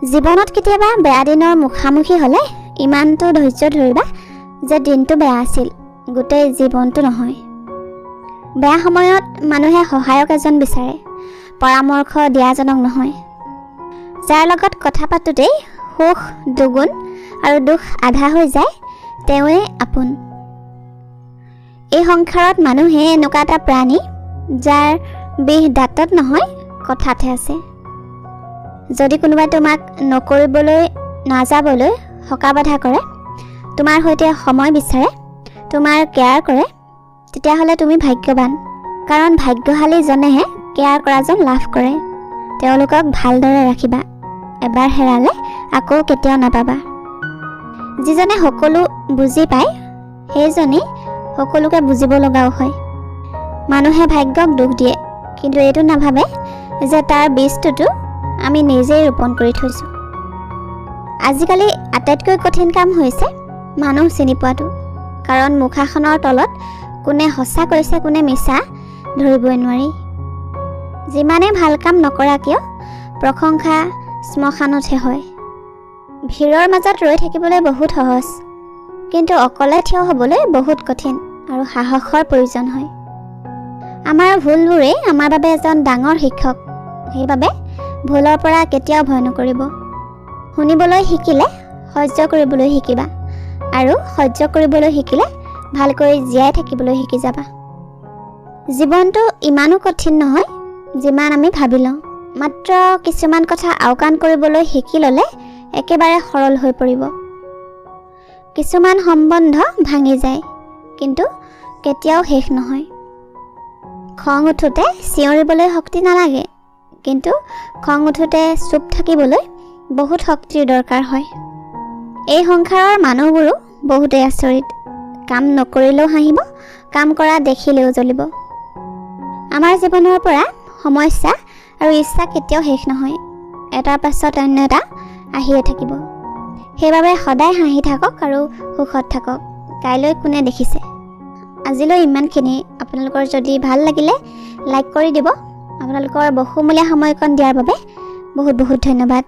জীৱনত কেতিয়াবা বেয়া দিনৰ মুখামুখি হ'লে ইমানটো ধৈৰ্য ধৰিবা যে দিনটো বেয়া আছিল, গোটেই জীৱনটো নহয়। বেয়া সময়ত মানুহে সহায়ক এজন বিচাৰে, পৰামৰ্শ দিয়াজনক নহয়। যাৰ লগত কথা পাতোঁতেই সুখ দুগুণ আৰু দুখ আধা হৈ যায়, তেওঁৱে আপোন। এই সংসাৰত মানুহে এনেকুৱা এটা প্ৰাণী যাৰ বিষ দাঁতত নহয় কথাতহে আছে। যদি কোনোবাই তোমাক নকৰিবলৈ নাযাবলৈ হকা বাধা কৰে, তোমাৰ সৈতে সময় বিচাৰে, তোমাৰ কেয়াৰ কৰে, তেতিয়াহ'লে তুমি ভাগ্যৱান। কাৰণ ভাগ্যশালীজনেহে কেয়াৰ কৰাজন লাভ কৰে। তেওঁলোকক ভালদৰে ৰাখিবা, এবাৰ হেৰালে আকৌ কেতিয়াও নাপাবা। যিজনে সকলো বুজি পায় সেইজনেই সকলোকে বুজিব লগাও হয়। মানুহে ভাগ্যক দুখ দিয়ে, কিন্তু এইটো নাভাবে যে তাৰ বীজটোতো আমি নিজেই ৰোপণ কৰি থৈছোঁ। আজিকালি আটাইতকৈ কঠিন কাম হৈছে মানুহ চিনি পোৱাটো। কাৰণ মুখাখনৰ তলত কোনে সঁচা কৈছে কোনে মিছা ধৰিবই নোৱাৰি। যিমানে ভাল কাম নকৰা কিয় প্ৰশংসা শ্মশানতহে হয়। ভিৰৰ মাজত ৰৈ থাকিবলৈ বহুত সহজ, কিন্তু অকলে থিয় হ'বলৈ বহুত কঠিন আৰু সাহসৰ প্ৰয়োজন হয়। আমাৰ ভুলবোৰেই আমাৰ বাবে এজন ডাঙৰ শিক্ষক। সেইবাবে ভুলৰ পৰা কেতিয়াও ভয় নকৰিব। শুনিবলৈ শিকিলে সহ্য কৰিবলৈ শিকিবা, আৰু সহ্য কৰিবলৈ শিকিলে ভালকৈ জীয়াই থাকিবলৈ শিকি যাবা। জীৱনটো ইমানো কঠিন নহয় যিমান আমি ভাবি লওঁ। মাত্ৰ কিছুমান কথা আওকাণ কৰিবলৈ শিকি ল'লে একেবাৰে সৰল হৈ পৰিব। কিছুমান সম্বন্ধ ভাঙি যায়, কিন্তু কেতিয়াও শেষ নহয়। খং উঠোঁতে চিঞৰিবলৈ শক্তি নালাগে, কিন্তু খং উঠোঁতে চুপ থাকিবলৈ বহুত শক্তিৰ দৰকাৰ হয়। এই সংসাৰৰ মানুহবোৰো বহুতেই আচৰিত। কাম নকৰিলেও হাঁহিব, কাম কৰা দেখিলেও জ্বলিব। আমাৰ জীৱনৰ পৰা সমস্যা আৰু ইচ্ছা কেতিয়াও শেষ নহয়। এটাৰ পাছত অন্য এটা আহিয়ে থাকিব। সেইবাবে সদায় হাঁহি থাকক আৰু সুখত থাকক। কাইলৈ কোনে দেখিছে। আজিলৈ ইমানখিনি। আপোনালোকৰ যদি ভাল লাগিলে লাইক কৰি দিব। আপোনালোকৰ বহুমূলীয়া সময়কণ দিয়াৰ বাবে বহুত বহুত ধন্যবাদ।